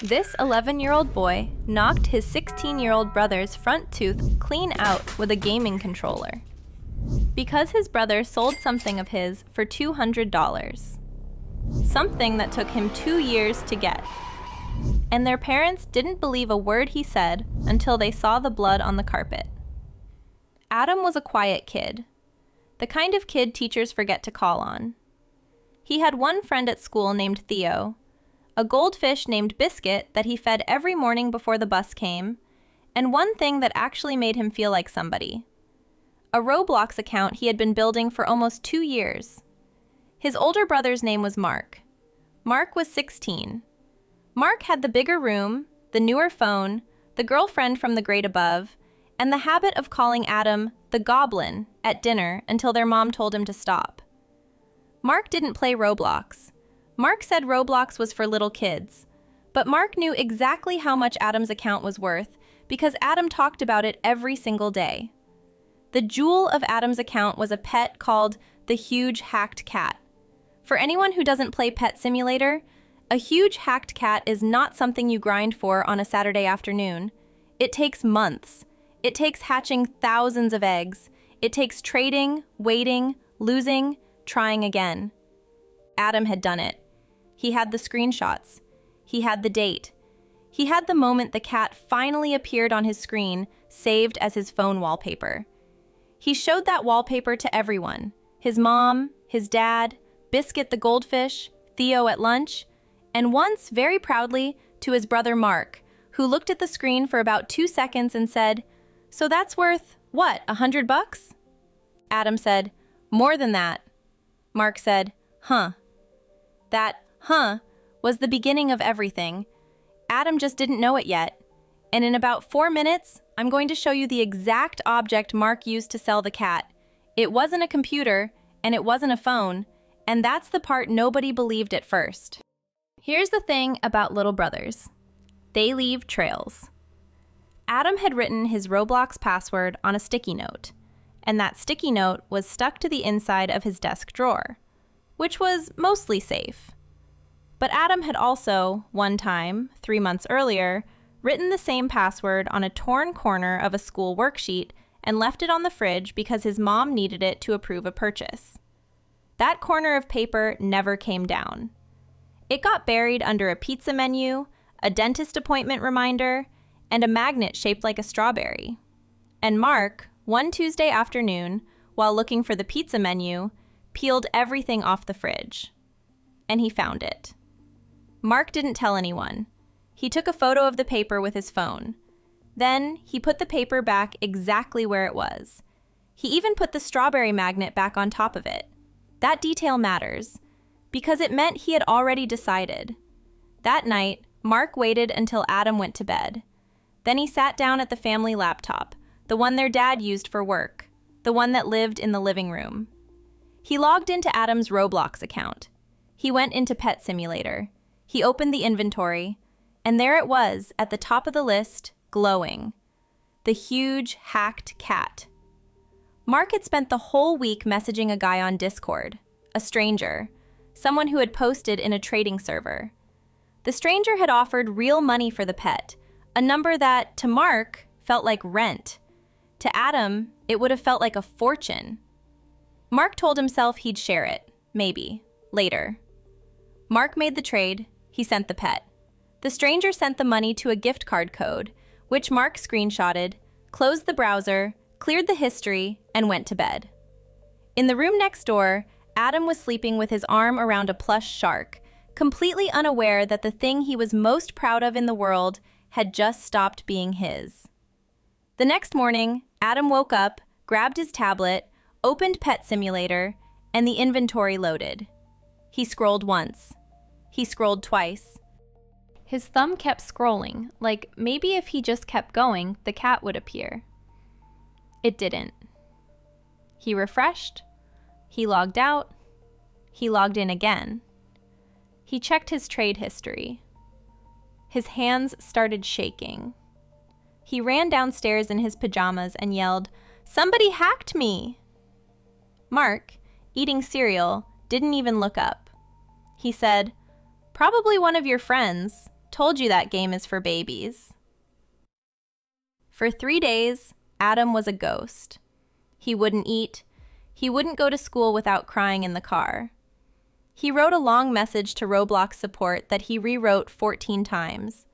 This 11-year-old boy knocked his 16-year-old brother's front tooth clean out with a gaming controller because his brother sold something of his for $200. Something that took him 2 years to get. And their parents didn't believe a word he said until they saw the blood on the carpet. Adam was a quiet kid, the kind of kid teachers forget to call on. He had one friend at school named Theo, a goldfish named Biscuit that he fed every morning before the bus came, and one thing that actually made him feel like somebody: a Roblox account he had been building for almost 2 years. His older brother's name was Mark. Mark was 16. Mark had the bigger room, the newer phone, the girlfriend from the grade above, and the habit of calling Adam the Goblin at dinner until their mom told him to stop. Mark didn't play Roblox. Mark said Roblox was for little kids, but Mark knew exactly how much Adam's account was worth because Adam talked about it every single day. The jewel of Adam's account was a pet called the Huge Hacked Cat. For anyone who doesn't play Pet Simulator, a huge hacked cat is not something you grind for on a Saturday afternoon. It takes months. It takes hatching thousands of eggs. It takes trading, waiting, losing, trying again. Adam had done it. He had the screenshots. He had the date. He had the moment the cat finally appeared on his screen, saved as his phone wallpaper. He showed that wallpaper to everyone: his mom, his dad, Biscuit the goldfish, Theo at lunch, and once, very proudly, to his brother Mark, who looked at the screen for about 2 seconds and said, "So that's worth, what, $100? Adam said, "More than that." Mark said, "Huh." That "huh" was the beginning of everything. Adam just didn't know it yet. And in about 4 minutes, I'm going to show you the exact object Mark used to sell the cat. It wasn't a computer, and it wasn't a phone, and that's the part nobody believed at first. Here's the thing about little brothers. They leave trails. Adam had written his Roblox password on a sticky note, and that sticky note was stuck to the inside of his desk drawer, which was mostly safe. But Adam had also, one time, 3 months earlier, written the same password on a torn corner of a school worksheet and left it on the fridge because his mom needed it to approve a purchase. That corner of paper never came down. It got buried under a pizza menu, a dentist appointment reminder, and a magnet shaped like a strawberry. And Mark, one Tuesday afternoon, while looking for the pizza menu, peeled everything off the fridge. And he found it. Mark didn't tell anyone. He took a photo of the paper with his phone. Then he put the paper back exactly where it was. He even put the strawberry magnet back on top of it. That detail matters, because it meant he had already decided. That night, Mark waited until Adam went to bed. Then he sat down at the family laptop, the one their dad used for work, the one that lived in the living room. He logged into Adam's Roblox account. He went into Pet Simulator. He opened the inventory, and there it was at the top of the list, glowing: the Huge Hacked Cat. Mark had spent the whole week messaging a guy on Discord, a stranger, someone who had posted in a trading server. The stranger had offered real money for the pet, a number that, to Mark, felt like rent. To Adam, it would have felt like a fortune. Mark told himself he'd share it, maybe, later. Mark made the trade. He sent the pet. The stranger sent the money to a gift card code, which Mark screenshotted, closed the browser, cleared the history, and went to bed. In the room next door, Adam was sleeping with his arm around a plush shark, completely unaware that the thing he was most proud of in the world had just stopped being his. The next morning, Adam woke up, grabbed his tablet, opened Pet Simulator, and the inventory loaded. He scrolled once. He scrolled twice. His thumb kept scrolling, like maybe if he just kept going, the cat would appear. It didn't. He refreshed. He logged out. He logged in again. He checked his trade history. His hands started shaking. He ran downstairs in his pajamas and yelled, "Somebody hacked me!" Mark, eating cereal, didn't even look up. He said, "Probably one of your friends," Told you that game is for babies. For 3 days, Adam was a ghost. He wouldn't eat. He wouldn't go to school without crying in the car. He wrote a long message to Roblox support that he rewrote 14 times.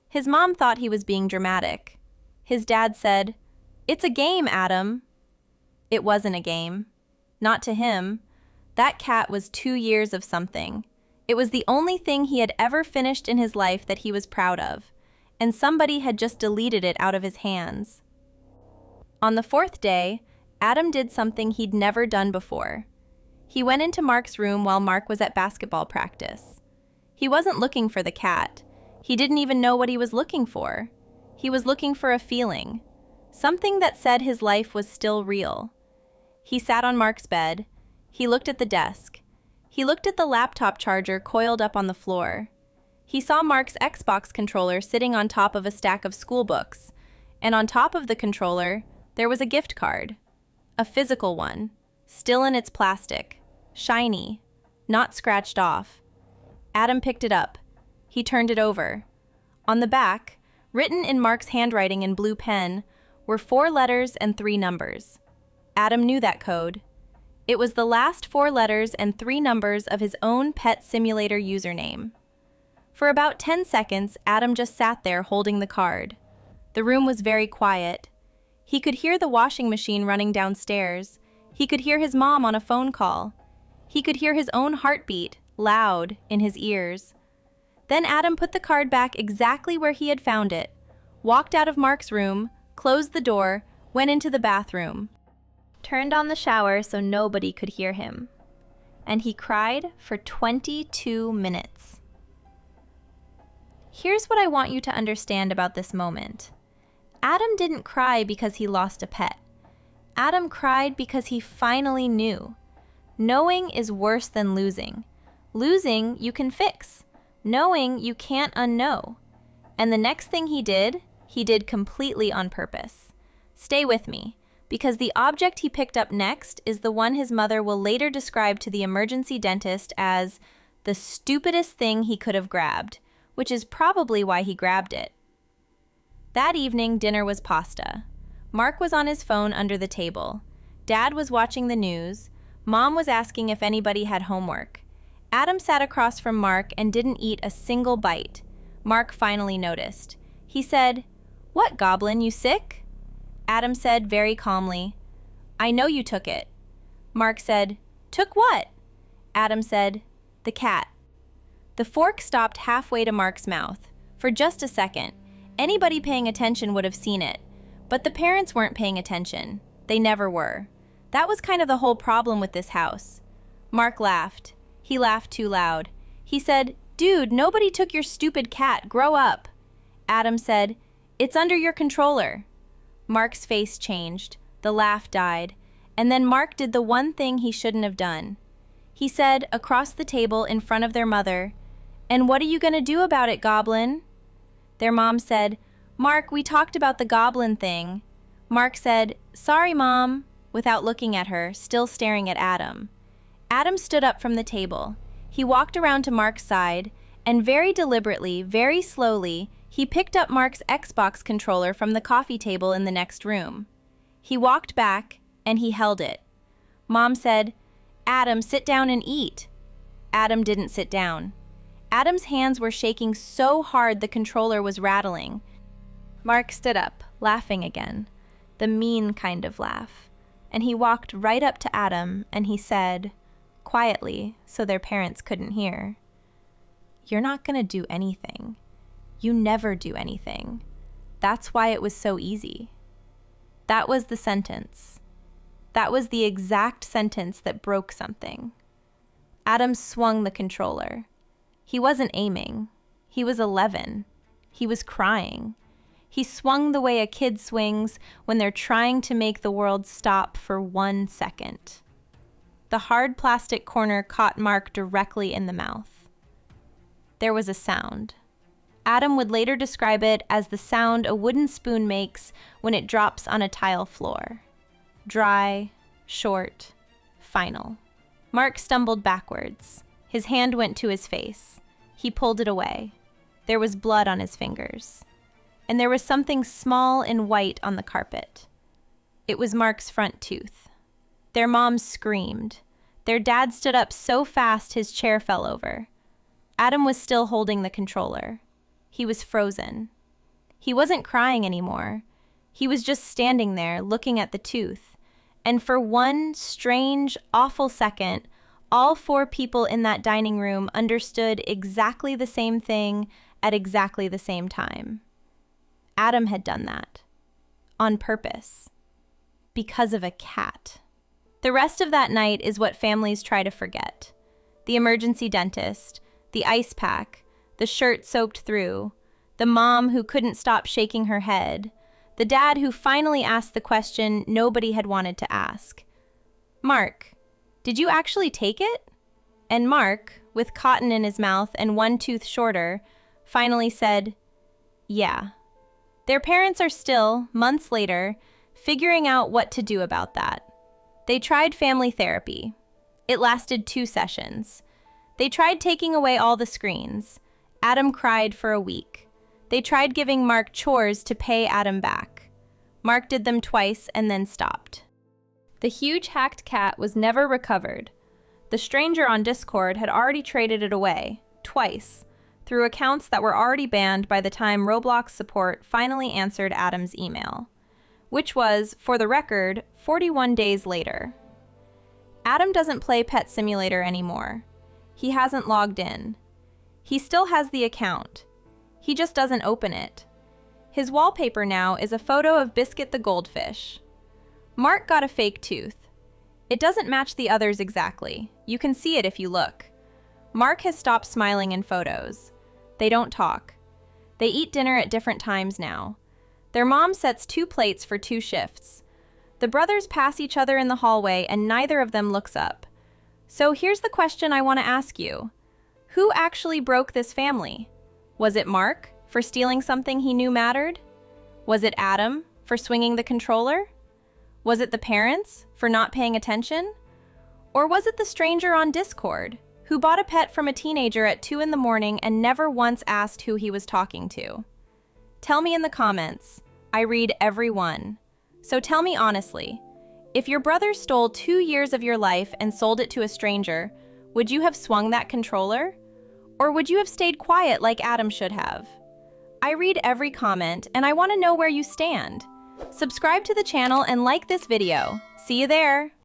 His mom thought he was being dramatic. His dad said, "It's a game, Adam." It wasn't a game. Not to him. That cat was 2 years of something. It was the only thing he had ever finished in his life that he was proud of, and somebody had just deleted it out of his hands. On the 4th day, Adam did something he'd never done before. He went into Mark's room while Mark was at basketball practice. He wasn't looking for the cat. He didn't even know what he was looking for. He was looking for a feeling, something that said his life was still real. He sat on Mark's bed. He looked at the desk. He looked at the laptop charger coiled up on the floor. He saw Mark's Xbox controller sitting on top of a stack of school books, and on top of the controller, there was a gift card. A physical one, still in its plastic, shiny, not scratched off. Adam picked it up. He turned it over. On the back, written in Mark's handwriting in blue pen, were 4 letters and 3 numbers. Adam knew that code. It was the last 4 letters and 3 numbers of his own pet simulator username. For about 10 seconds, Adam just sat there holding the card. The room was very quiet. He could hear the washing machine running downstairs. He could hear his mom on a phone call. He could hear his own heartbeat, loud, in his ears. Then Adam put the card back exactly where he had found it, walked out of Mark's room, closed the door, went into the bathroom, turned on the shower so nobody could hear him. And he cried for 22 minutes. Here's what I want you to understand about this moment. Adam didn't cry because he lost a pet. Adam cried because he finally knew. Knowing is worse than losing. Losing you can fix. Knowing you can't unknow. And the next thing he did completely on purpose. Stay with me, because the object he picked up next is the one his mother will later describe to the emergency dentist as the stupidest thing he could have grabbed, which is probably why he grabbed it. That evening, dinner was pasta. Mark was on his phone under the table. Dad was watching the news. Mom was asking if anybody had homework. Adam sat across from Mark and didn't eat a single bite. Mark finally noticed. He said, "What, Goblin, you sick?" Adam said very calmly, "I know you took it." Mark said, "Took what?" Adam said, "The cat." The fork stopped halfway to Mark's mouth. For just a second, anybody paying attention would have seen it. But the parents weren't paying attention. They never were. That was kind of the whole problem with this house. Mark laughed. He laughed too loud. He said, "Dude, nobody took your stupid cat. Grow up." Adam said, "It's under your controller." Mark's face changed. The laugh died. And then Mark did the one thing he shouldn't have done. He said, across the table in front of their mother, "And what are you going to do about it, Goblin?" Their mom said, "Mark, we talked about the goblin thing." Mark said, "Sorry, Mom," without looking at her, still staring at Adam. Adam stood up from the table. He walked around to Mark's side, and very deliberately, very slowly, he picked up Mark's Xbox controller from the coffee table in the next room. He walked back, and he held it. Mom said, "Adam, sit down and eat." Adam didn't sit down. Adam's hands were shaking so hard the controller was rattling. Mark stood up, laughing again, the mean kind of laugh, and he walked right up to Adam and he said, quietly, so their parents couldn't hear, "You're not going to do anything. You never do anything. That's why it was so easy." That was the sentence. That was the exact sentence that broke something. Adam swung the controller. He wasn't aiming. He was 11. He was crying. He swung the way a kid swings when they're trying to make the world stop for 1 second. The hard plastic corner caught Mark directly in the mouth. There was a sound. Adam would later describe it as the sound a wooden spoon makes when it drops on a tile floor. Dry, short, final. Mark stumbled backwards. His hand went to his face. He pulled it away. There was blood on his fingers. And there was something small and white on the carpet. It was Mark's front tooth. Their mom screamed. Their dad stood up so fast his chair fell over. Adam was still holding the controller. He was frozen. He wasn't crying anymore. He was just standing there looking at the tooth. And for one strange, awful second, all 4 people in that dining room understood exactly the same thing at exactly the same time. Adam had done that. On purpose. Because of a cat. The rest of that night is what families try to forget. The emergency dentist, the ice pack, the shirt soaked through, the mom who couldn't stop shaking her head, the dad who finally asked the question nobody had wanted to ask. Mark, did you actually take it? And Mark, with cotton in his mouth and one tooth shorter, finally said, yeah. Their parents are still, months later, figuring out what to do about that. They tried family therapy. It lasted 2 sessions. They tried taking away all the screens. Adam cried for a week. They tried giving Mark chores to pay Adam back. Mark did them twice and then stopped. The huge hacked cat was never recovered. The stranger on Discord had already traded it away, twice, through accounts that were already banned by the time Roblox support finally answered Adam's email, which was, for the record, 41 days later. Adam doesn't play Pet Simulator anymore. He hasn't logged in. He still has the account. He just doesn't open it. His wallpaper now is a photo of Biscuit the goldfish. Mark got a fake tooth. It doesn't match the others exactly. You can see it if you look. Mark has stopped smiling in photos. They don't talk. They eat dinner at different times now. Their mom sets 2 plates for 2 shifts. The brothers pass each other in the hallway and neither of them looks up. So here's the question I want to ask you. Who actually broke this family? Was it Mark for stealing something he knew mattered? Was it Adam for swinging the controller? Was it the parents for not paying attention? Or was it the stranger on Discord who bought a pet from a teenager at 2 in the morning and never once asked who he was talking to? Tell me in the comments. I read every one. So tell me honestly, if your brother stole 2 years of your life and sold it to a stranger, would you have swung that controller? Or would you have stayed quiet like Adam should have? I read every comment and I want to know where you stand. Subscribe to the channel and like this video. See you there!